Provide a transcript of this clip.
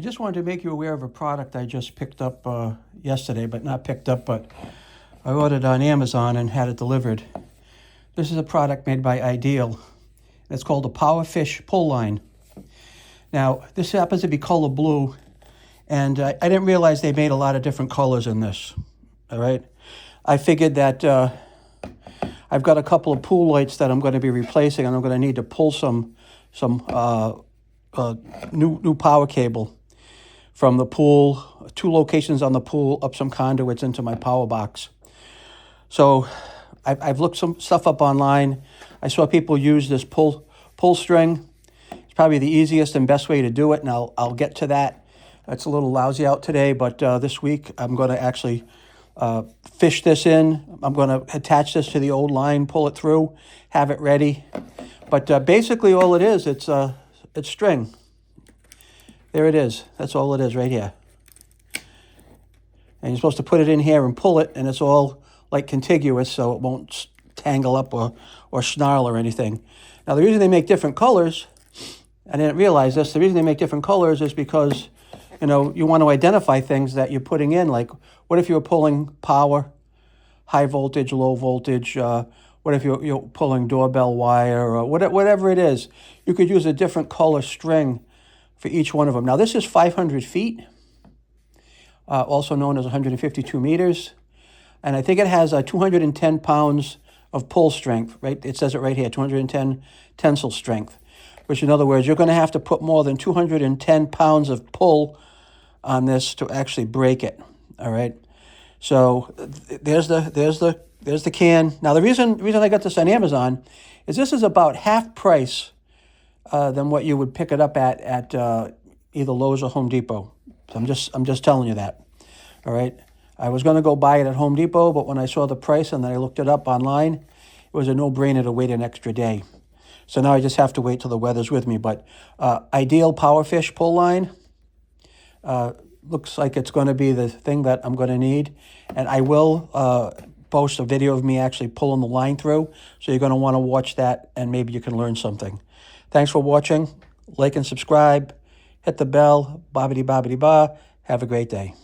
I just wanted to make you aware of a product I just picked up yesterday, but not picked up, but I ordered on Amazon and had it delivered. This is a product made by IDEAL. It's called a Powr-Fish pull line. Now, this happens to be color blue, and I didn't realize they made a lot of different colors in this, all right? I figured that I've got a couple of pool lights that I'm going to be replacing, and I'm going to need to pull some new power cable from the pool, 2 locations on the pool, up some conduits into my power box. So I've looked some stuff up online. I saw people use this pull string. It's probably the easiest and best way to do it, and I'll get to that. It's a little lousy out today, but this week I'm going to actually fish this in. I'm going to attach this to the old line, pull it through, have it ready. But basically all it is, it's string. There it is. That's all it is right here. And you're supposed to put it in here and pull it, and it's all like contiguous, so it won't tangle up or snarl or anything. Now, the reason they make different colors, I didn't realize this, the reason they make different colors is because, you know, you want to identify things that you're putting in. Like, what if you were pulling power, high voltage, low voltage? What if you're pulling doorbell wire or whatever it is? You could use a different color string for each one of them. Now, this is 500 feet, also known as 152 meters. And I think it has 210 pounds of pull strength, right? It says it right here, 210 tensile strength, which in other words, you're going to have to put more than 210 pounds of pull on this to actually break it, all right? So there's the can. Now, the reason I got this on Amazon is this is about half price than what you would pick it up at either Lowe's or Home Depot. So I'm just telling you that. All right. I was going to go buy it at Home Depot, but when I saw the price and then I looked it up online, it was a no-brainer to wait an extra day. So now I just have to wait till the weather's with me. But IDEAL Powr-Fish pull line looks like it's going to be the thing that I'm going to need, and I will post a video of me actually pulling the line through. So you're going to want to watch that, and maybe you can learn something. Thanks for watching. Like and subscribe. Hit the bell. Bobbity bobbity ba. Have a great day.